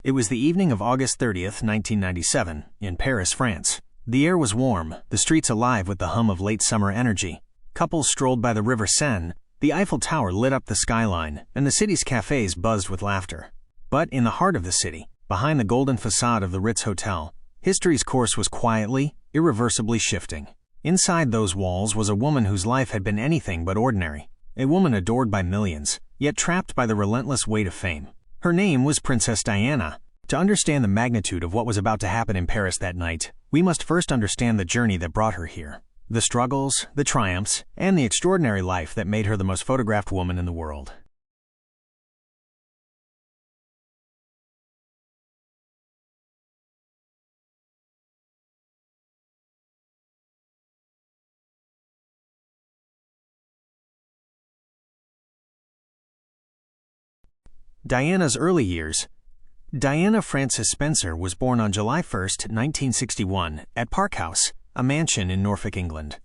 It was the evening of August 30th, 1997, in Paris, France. The air was warm, the streets alive with the hum of late summer energy. Couples strolled by the River Seine, the Eiffel Tower lit up the skyline, and the city's cafes buzzed with laughter. But in the heart of the city, behind the golden facade of the Ritz Hotel, history's course was quietly, irreversibly shifting. Inside those walls was a woman whose life had been anything but ordinary. A woman adored by millions, yet trapped by the relentless weight of fame. Her name was Princess Diana. To understand the magnitude of what was about to happen in Paris that night, we must first understand the journey that brought her here. The struggles, the triumphs, and the extraordinary life that made her the most photographed woman in the world. Diana's early years. Diana Frances Spencer was born on July 1, 1961, at Park House, a mansion in Norfolk, England.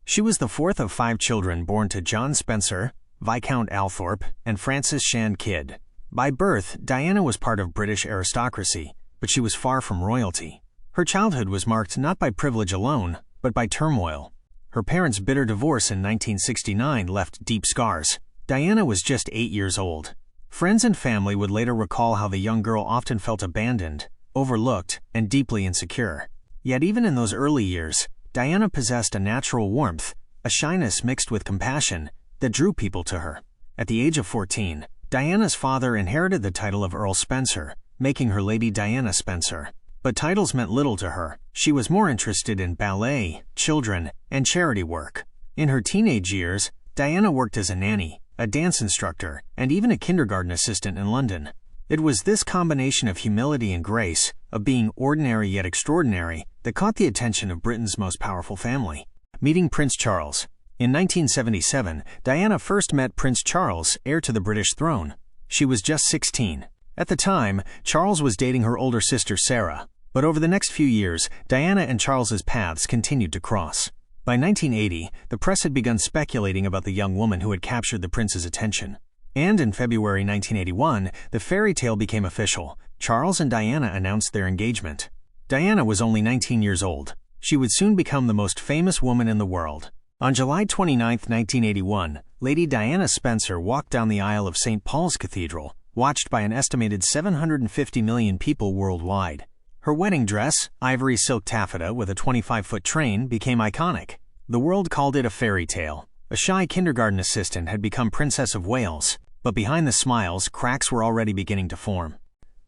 She was the fourth of 5 children born to John Spencer, Viscount Althorp, and Frances Shand Kidd. By birth, Diana was part of British aristocracy, but she was far from royalty. Her childhood was marked not by privilege alone, but by turmoil. Her parents' bitter divorce in 1969 left deep scars. Diana was just 8 years old. Friends and family would later recall how the young girl often felt abandoned, overlooked, and deeply insecure. Yet even in those early years, Diana possessed a natural warmth, a shyness mixed with compassion, that drew people to her. At the age of 14, Diana's father inherited the title of Earl Spencer, making her Lady Diana Spencer. But titles meant little to her. She was more interested in ballet, children, and charity work. In her teenage years, Diana worked as a nanny, a dance instructor, and even a kindergarten assistant in London. It was this combination of humility and grace, of being ordinary yet extraordinary, that caught the attention of Britain's most powerful family. Meeting Prince Charles. In 1977, Diana first met Prince Charles, heir to the British throne. She was just 16. At the time, Charles was dating her older sister Sarah. But over the next few years, Diana and Charles's paths continued to cross. By 1980, the press had begun speculating about the young woman who had captured the prince's attention. And in February 1981, the fairy tale became official. Charles and Diana announced their engagement. Diana was only 19 years old. She would soon become the most famous woman in the world. On July 29, 1981, Lady Diana Spencer walked down the aisle of St. Paul's Cathedral, watched by an estimated 750 million people worldwide. Her wedding dress, ivory silk taffeta with a 25-foot train, became iconic. The world called it a fairy tale. A shy kindergarten assistant had become Princess of Wales, but behind the smiles, cracks were already beginning to form.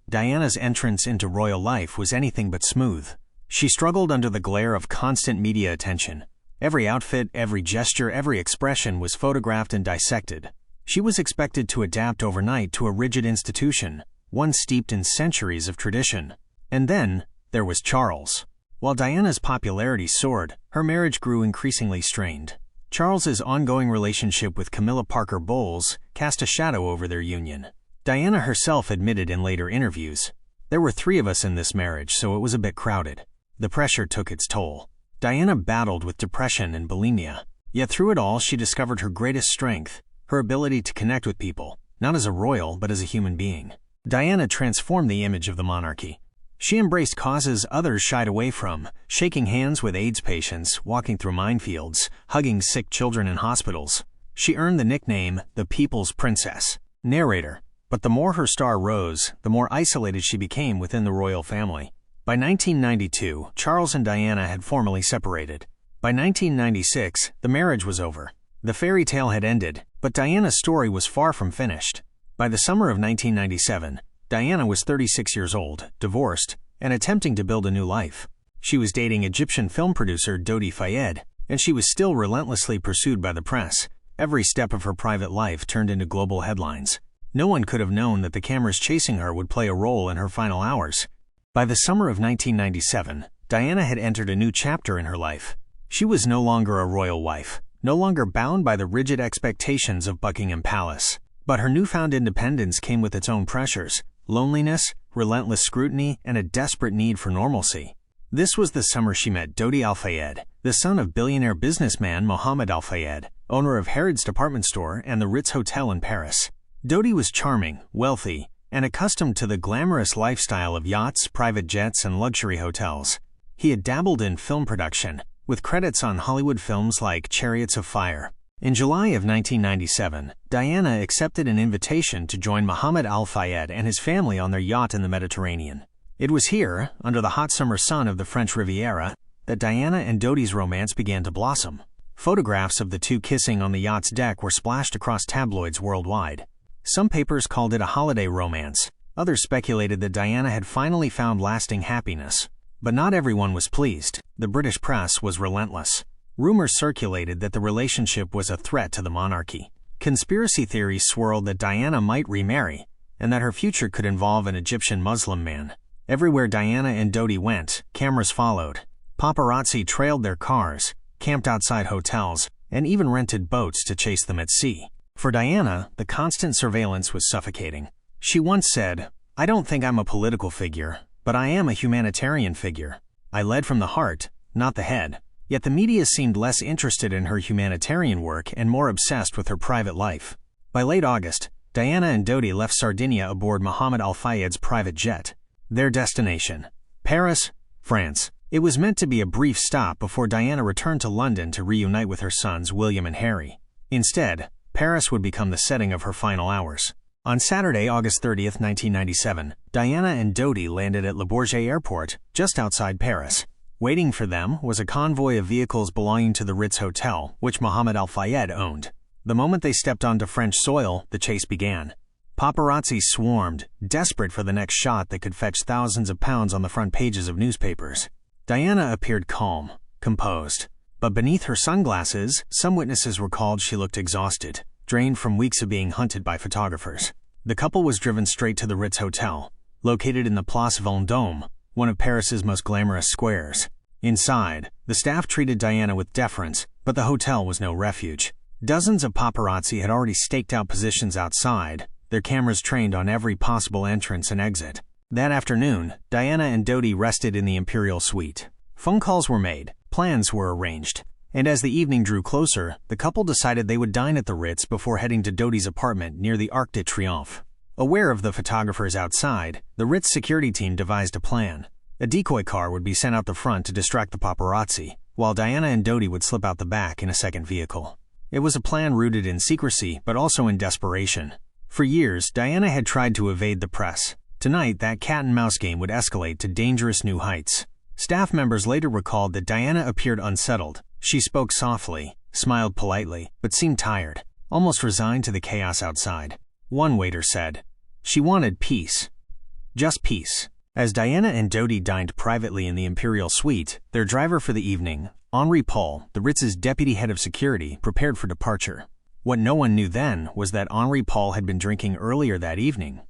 Diana's entrance into royal life was anything but smooth. She struggled under the glare of constant media attention. Every outfit, every gesture, every expression was photographed and dissected. She was expected to adapt overnight to a rigid institution, one steeped in centuries of tradition. And then, there was Charles. While Diana's popularity soared, her marriage grew increasingly strained. Charles's ongoing relationship with Camilla Parker Bowles cast a shadow over their union. Diana herself admitted in later interviews, "There were 3 of us in this marriage, so it was a bit crowded." The pressure took its toll. Diana battled with depression and bulimia. Yet through it all, she discovered her greatest strength, her ability to connect with people, not as a royal, but as a human being. Diana transformed the image of the monarchy. She embraced causes others shied away from, shaking hands with AIDS patients, walking through minefields, hugging sick children in hospitals. She earned the nickname, the People's Princess. Narrator. But the more her star rose, the more isolated she became within the royal family. By 1992, Charles and Diana had formally separated. By 1996, the marriage was over. The fairy tale had ended, but Diana's story was far from finished. By the summer of 1997, Diana was 36 years old, divorced, and attempting to build a new life. She was dating Egyptian film producer Dodi Fayed, and she was still relentlessly pursued by the press. Every step of her private life turned into global headlines. No one could have known that the cameras chasing her would play a role in her final hours. By the summer of 1997, Diana had entered a new chapter in her life. She was no longer a royal wife, no longer bound by the rigid expectations of Buckingham Palace. But her newfound independence came with its own pressures. Loneliness, relentless scrutiny, and a desperate need for normalcy. This was the summer she met Dodi Fayed, the son of billionaire businessman Mohammed Al Fayed, owner of Harrods department store and the Ritz Hotel in Paris. Dodi was charming, wealthy, and accustomed to the glamorous lifestyle of yachts, private jets, and luxury hotels. He had dabbled in film production, with credits on Hollywood films like Chariots of Fire. In July of 1997, Diana accepted an invitation to join Mohammed Al Fayed and his family on their yacht in the Mediterranean. It was here, under the hot summer sun of the French Riviera, that Diana and Dodi's romance began to blossom. Photographs of the two kissing on the yacht's deck were splashed across tabloids worldwide. Some papers called it a holiday romance. Others speculated that Diana had finally found lasting happiness. But not everyone was pleased. The British press was relentless. Rumors circulated that the relationship was a threat to the monarchy. Conspiracy theories swirled that Diana might remarry, and that her future could involve an Egyptian Muslim man. Everywhere Diana and Dodi went, cameras followed. Paparazzi trailed their cars, camped outside hotels, and even rented boats to chase them at sea. For Diana, the constant surveillance was suffocating. She once said, "I don't think I'm a political figure, but I am a humanitarian figure. I led from the heart, not the head." Yet the media seemed less interested in her humanitarian work and more obsessed with her private life. By late August, Diana and Dodi left Sardinia aboard Mohammed Al Fayed's private jet. Their destination: Paris, France. It was meant to be a brief stop before Diana returned to London to reunite with her sons William and Harry. Instead, Paris would become the setting of her final hours. On Saturday, August 30th, 1997, Diana and Dodi landed at Le Bourget Airport, just outside Paris. Waiting for them was a convoy of vehicles belonging to the Ritz Hotel, which Mohammed Al Fayed owned. The moment they stepped onto French soil, the chase began. Paparazzi swarmed, desperate for the next shot that could fetch thousands of pounds on the front pages of newspapers. Diana appeared calm, composed. But beneath her sunglasses, some witnesses recalled she looked exhausted, drained from weeks of being hunted by photographers. The couple was driven straight to the Ritz Hotel, located in the Place Vendôme, one of Paris's most glamorous squares. Inside, the staff treated Diana with deference, but the hotel was no refuge. Dozens of paparazzi had already staked out positions outside, their cameras trained on every possible entrance and exit. That afternoon, Diana and Dodi rested in the imperial suite. Phone calls were made, plans were arranged, and as the evening drew closer, the couple decided they would dine at the Ritz before heading to Dodi's apartment near the Arc de Triomphe. Aware of the photographers outside, the Ritz security team devised a plan. A decoy car would be sent out the front to distract the paparazzi, while Diana and Dodi would slip out the back in a second vehicle. It was a plan rooted in secrecy, but also in desperation. For years, Diana had tried to evade the press. Tonight, that cat-and-mouse game would escalate to dangerous new heights. Staff members later recalled that Diana appeared unsettled. She spoke softly, smiled politely, but seemed tired, almost resigned to the chaos outside. One waiter said, "She wanted peace. Just peace." As Diana and Dodi dined privately in the imperial suite, their driver for the evening, Henri Paul, the Ritz's deputy head of security, prepared for departure. What no one knew then was that Henri Paul had been drinking earlier that evening.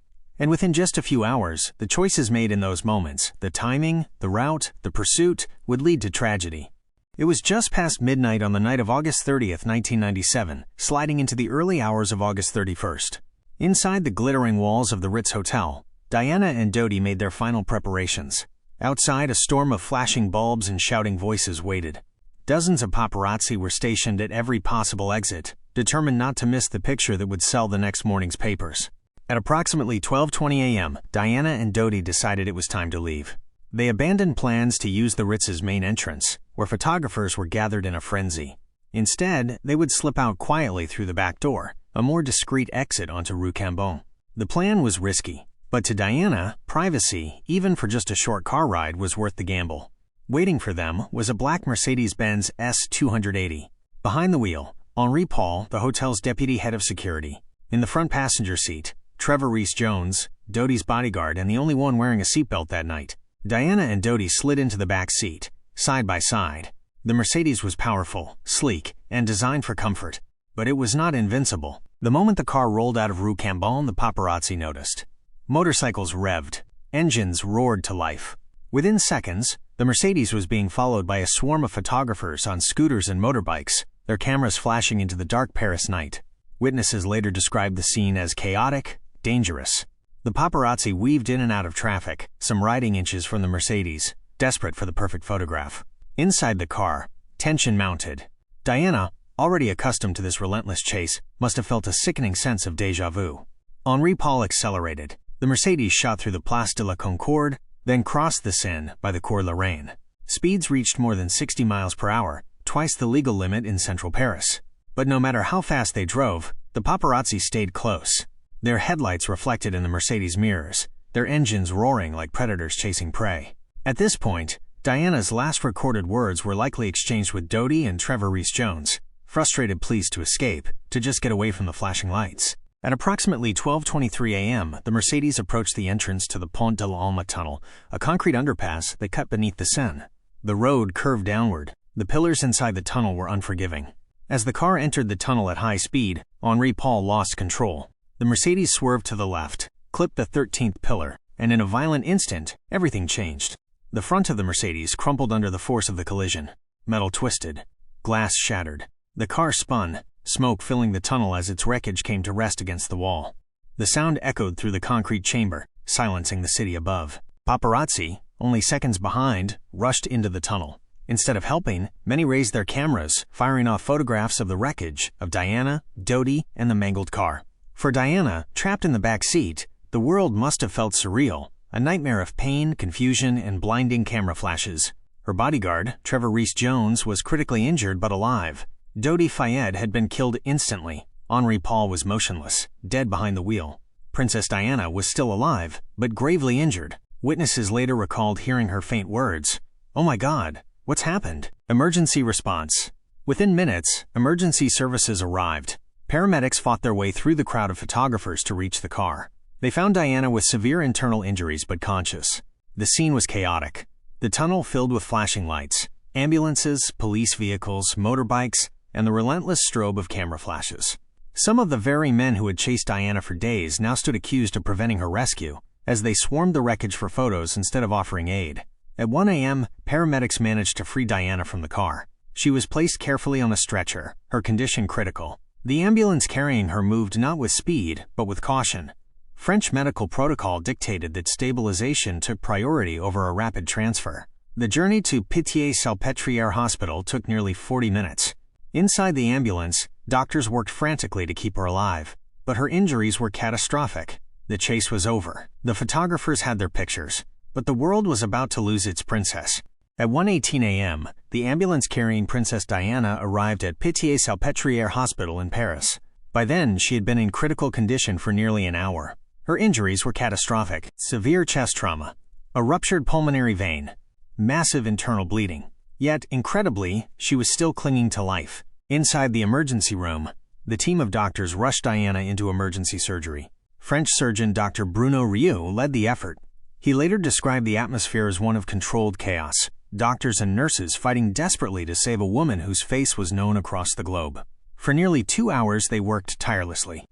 And within just a few hours, the choices made in those moments, the timing, the route, the pursuit, would lead to tragedy. It was just past midnight on the night of August 30th, 1997, sliding into the early hours of August 31st. Inside the glittering walls of the Ritz Hotel, Diana and Dodi made their final preparations. Outside, a storm of flashing bulbs and shouting voices waited. Dozens of paparazzi were stationed at every possible exit, determined not to miss the picture that would sell the next morning's papers. At approximately 12:20 a.m., Diana and Dodi decided it was time to leave. They abandoned plans to use the Ritz's main entrance, where photographers were gathered in a frenzy. Instead, they would slip out quietly through the back door, a more discreet exit onto Rue Cambon. The plan was risky, but to Diana, privacy, even for just a short car ride, was worth the gamble. Waiting for them was a black Mercedes-Benz S280. Behind the wheel, Henri Paul, the hotel's deputy head of security. In the front passenger seat, Trevor Rees-Jones, Dodi's bodyguard and the only one wearing a seatbelt that night. Diana and Dodi slid into the back seat, side by side. The Mercedes was powerful, sleek, and designed for comfort. But it was not invincible. The moment the car rolled out of Rue Cambon, the paparazzi noticed. Motorcycles revved. Engines roared to life. Within seconds, the Mercedes was being followed by a swarm of photographers on scooters and motorbikes, their cameras flashing into the dark Paris night. Witnesses later described the scene as chaotic, dangerous. The paparazzi weaved in and out of traffic, some riding inches from the Mercedes, desperate for the perfect photograph. Inside the car, tension mounted. Diana, already accustomed to this relentless chase, must have felt a sickening sense of déjà vu. Henri Paul accelerated. The Mercedes shot through the Place de la Concorde, then crossed the Seine by the Cours la Reine. Speeds reached more than 60 miles per hour, twice the legal limit in central Paris. But no matter how fast they drove, the paparazzi stayed close. Their headlights reflected in the Mercedes mirrors, their engines roaring like predators chasing prey. At this point, Diana's last recorded words were likely exchanged with Dodi and Trevor Rees-Jones, frustrated pleas to escape, to just get away from the flashing lights. At approximately 12:23 a.m., the Mercedes approached the entrance to the Pont de l'Alma tunnel, a concrete underpass that cut beneath the Seine. The road curved downward. The pillars inside the tunnel were unforgiving. As the car entered the tunnel at high speed, Henri Paul lost control. The Mercedes swerved to the left, clipped the 13th pillar, and in a violent instant, everything changed. The front of the Mercedes crumpled under the force of the collision. Metal twisted. Glass shattered. The car spun, smoke filling the tunnel as its wreckage came to rest against the wall. The sound echoed through the concrete chamber, silencing the city above. Paparazzi, only seconds behind, rushed into the tunnel. Instead of helping, many raised their cameras, firing off photographs of the wreckage of Diana, Dodi, and the mangled car. For Diana, trapped in the back seat, the world must have felt surreal, a nightmare of pain, confusion, and blinding camera flashes. Her bodyguard, Trevor Rees-Jones, was critically injured but alive. Dodi Fayed had been killed instantly. Henri Paul was motionless, dead behind the wheel. Princess Diana was still alive, but gravely injured. Witnesses later recalled hearing her faint words, "Oh my God, what's happened?" Emergency response. Within minutes, emergency services arrived. Paramedics fought their way through the crowd of photographers to reach the car. They found Diana with severe internal injuries but conscious. The scene was chaotic. The tunnel filled with flashing lights, ambulances, police vehicles, motorbikes, and the relentless strobe of camera flashes. Some of the very men who had chased Diana for days now stood accused of preventing her rescue, as they swarmed the wreckage for photos instead of offering aid. At 1 a.m., paramedics managed to free Diana from the car. She was placed carefully on a stretcher, her condition critical. The ambulance carrying her moved not with speed, but with caution. French medical protocol dictated that stabilization took priority over a rapid transfer. The journey to Pitié-Salpêtrière Hospital took nearly 40 minutes. Inside the ambulance, doctors worked frantically to keep her alive, but her injuries were catastrophic. The chase was over. The photographers had their pictures, but the world was about to lose its princess. At 1:18 a.m., the ambulance carrying Princess Diana arrived at Pitié-Salpêtrière Hospital in Paris. By then, she had been in critical condition for nearly an hour. Her injuries were catastrophic: severe chest trauma, a ruptured pulmonary vein, massive internal bleeding. Yet, incredibly, she was still clinging to life. Inside the emergency room, the team of doctors rushed Diana into emergency surgery. French surgeon Dr. Bruno Rieu led the effort. He later described the atmosphere as one of controlled chaos, doctors and nurses fighting desperately to save a woman whose face was known across the globe. For nearly 2 hours, they worked tirelessly.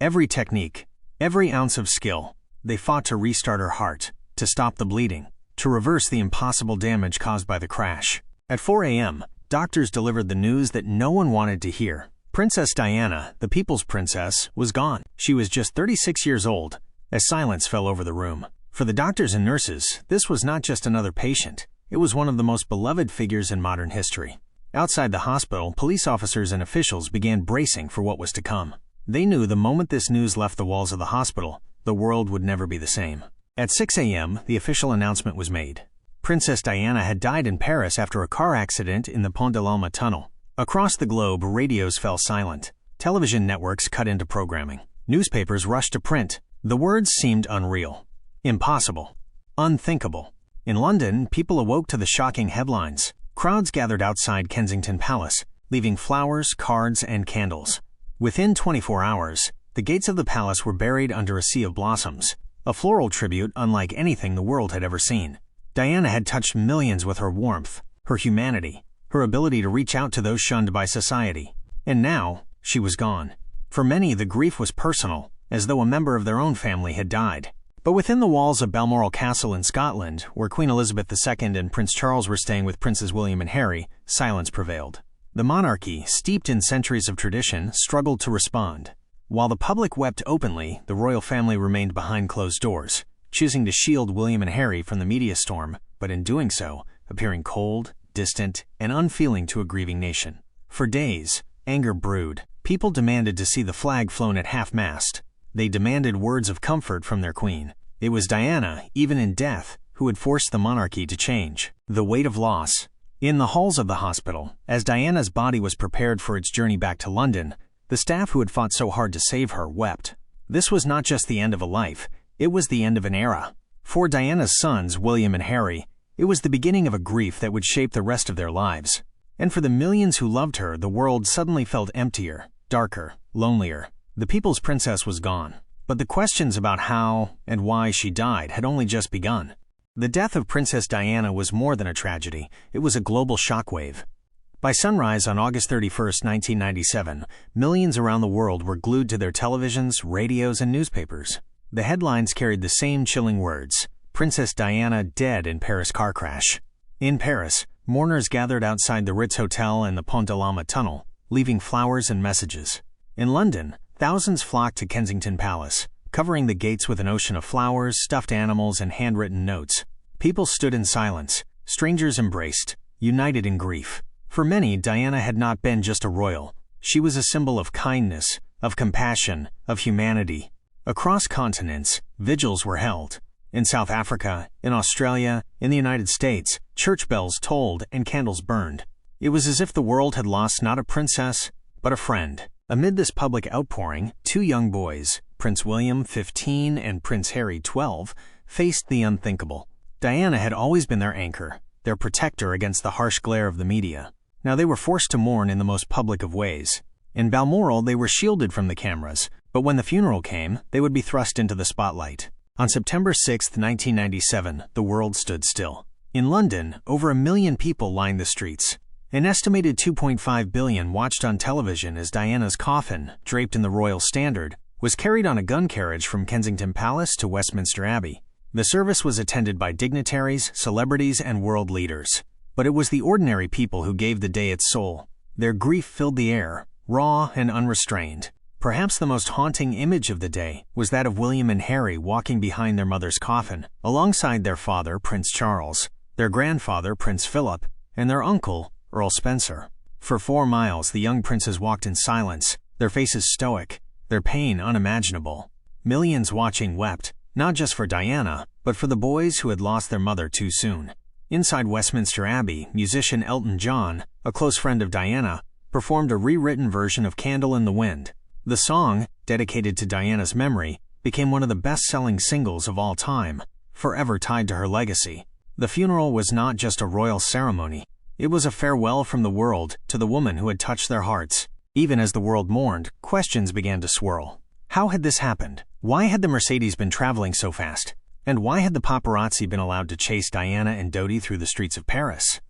Every technique, every ounce of skill, they fought to restart her heart, to stop the bleeding, to reverse the impossible damage caused by the crash. At 4 a.m., doctors delivered the news that no one wanted to hear. Princess Diana, the people's princess, was gone. She was just 36 years old, as silence fell over the room. For the doctors and nurses, this was not just another patient. It was one of the most beloved figures in modern history. Outside the hospital, police officers and officials began bracing for what was to come. They knew the moment this news left the walls of the hospital, the world would never be the same. At 6 a.m., the official announcement was made. Princess Diana had died in Paris after a car accident in the Pont de l'Alma tunnel. Across the globe, radios fell silent. Television networks cut into programming. Newspapers rushed to print. The words seemed unreal. Impossible. Unthinkable. In London, people awoke to the shocking headlines. Crowds gathered outside Kensington Palace, leaving flowers, cards, and candles. Within 24 hours, the gates of the palace were buried under a sea of blossoms, a floral tribute unlike anything the world had ever seen. Diana had touched millions with her warmth, her humanity, her ability to reach out to those shunned by society. And now, she was gone. For many, the grief was personal, as though a member of their own family had died. But within the walls of Balmoral Castle in Scotland, where Queen Elizabeth II and Prince Charles were staying with Princes William and Harry, silence prevailed. The monarchy, steeped in centuries of tradition, struggled to respond. While the public wept openly, the royal family remained behind closed doors, choosing to shield William and Harry from the media storm, but in doing so, appearing cold, distant, and unfeeling to a grieving nation. For days, anger brewed. People demanded to see the flag flown at half-mast. They demanded words of comfort from their queen. It was Diana, even in death, who had forced the monarchy to change. The weight of loss. In the halls of the hospital, as Diana's body was prepared for its journey back to London, the staff who had fought so hard to save her wept. This was not just the end of a life, it was the end of an era. For Diana's sons, William and Harry, it was the beginning of a grief that would shape the rest of their lives. And for the millions who loved her, the world suddenly felt emptier, darker, lonelier. The people's princess was gone. But the questions about how and why she died had only just begun. The death of Princess Diana was more than a tragedy, it was a global shockwave. By sunrise on August 31, 1997, millions around the world were glued to their televisions, radios, and newspapers. The headlines carried the same chilling words: Princess Diana dead in Paris car crash. In Paris, mourners gathered outside the Ritz Hotel and the Pont tunnel, leaving flowers and messages. In London, thousands flocked to Kensington Palace, covering the gates with an ocean of flowers, stuffed animals, and handwritten notes. People stood in silence, strangers embraced, united in grief. For many, Diana had not been just a royal. She was a symbol of kindness, of compassion, of humanity. Across continents, vigils were held. In South Africa, in Australia, in the United States, church bells tolled and candles burned. It was as if the world had lost not a princess, but a friend. Amid this public outpouring, two young boys, Prince William, 15, and Prince Harry, 12, faced the unthinkable. Diana had always been their anchor, their protector against the harsh glare of the media. Now they were forced to mourn in the most public of ways. In Balmoral, they were shielded from the cameras, but when the funeral came, they would be thrust into the spotlight. On September 6, 1997, the world stood still. In London, over 1 million people lined the streets. An estimated 2.5 billion watched on television as Diana's coffin, draped in the royal standard, was carried on a gun carriage from Kensington Palace to Westminster Abbey. The service was attended by dignitaries, celebrities, and world leaders. But it was the ordinary people who gave the day its soul. Their grief filled the air, raw and unrestrained. Perhaps the most haunting image of the day was that of William and Harry walking behind their mother's coffin, alongside their father, Prince Charles, their grandfather, Prince Philip, and their uncle, Earl Spencer. For 4 miles, the young princes walked in silence, their faces stoic, their pain unimaginable. Millions watching wept, not just for Diana, but for the boys who had lost their mother too soon. Inside Westminster Abbey, musician Elton John, a close friend of Diana, performed a rewritten version of Candle in the Wind. The song, dedicated to Diana's memory, became one of the best-selling singles of all time, forever tied to her legacy. The funeral was not just a royal ceremony. It was a farewell from the world to the woman who had touched their hearts. Even as the world mourned, questions began to swirl. How had this happened? Why had the Mercedes been traveling so fast? And why had the paparazzi been allowed to chase Diana and Dodi through the streets of Paris?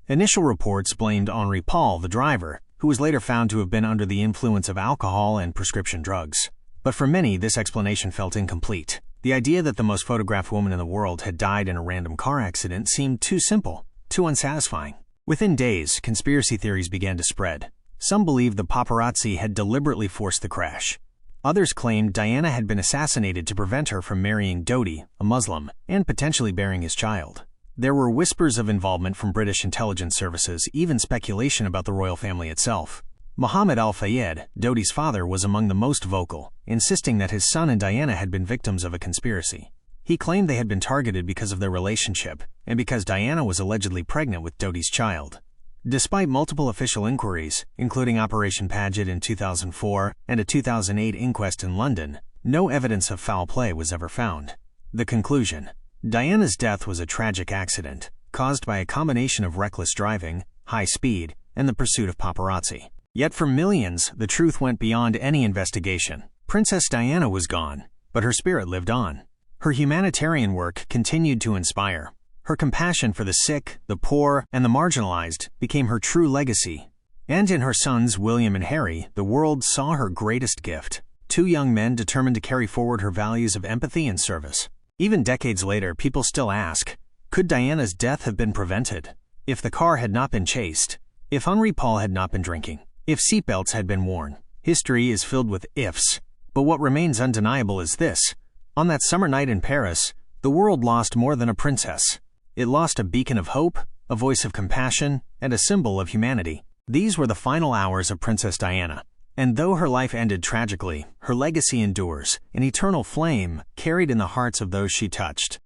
Initial reports blamed Henri Paul, the driver, who was later found to have been under the influence of alcohol and prescription drugs. But for many, this explanation felt incomplete. The idea that the most photographed woman in the world had died in a random car accident seemed too simple, too unsatisfying. Within days, conspiracy theories began to spread. Some believed the paparazzi had deliberately forced the crash. Others claimed Diana had been assassinated to prevent her from marrying Dodi, a Muslim, and potentially bearing his child. There were whispers of involvement from British intelligence services, even speculation about the royal family itself. Mohammed al-Fayed, Dodi's father, was among the most vocal, insisting that his son and Diana had been victims of a conspiracy. He claimed they had been targeted because of their relationship, and because Diana was allegedly pregnant with Dodi's child. Despite multiple official inquiries, including Operation Paget in 2004 and a 2008 inquest in London, no evidence of foul play was ever found. The conclusion: Diana's death was a tragic accident, caused by a combination of reckless driving, high speed, and the pursuit of paparazzi. Yet for millions, the truth went beyond any investigation. Princess Diana was gone, but her spirit lived on. Her humanitarian work continued to inspire. Her compassion for the sick, the poor, and the marginalized became her true legacy. And in her sons, William and Harry, the world saw her greatest gift. Two young men determined to carry forward her values of empathy and service. Even decades later, people still ask, could Diana's death have been prevented? If the car had not been chased? If Henri Paul had not been drinking? If seatbelts had been worn? History is filled with ifs. But what remains undeniable is this: on that summer night in Paris, the world lost more than a princess. It lost a beacon of hope, a voice of compassion, and a symbol of humanity. These were the final hours of Princess Diana. And though her life ended tragically, her legacy endures, an eternal flame carried in the hearts of those she touched.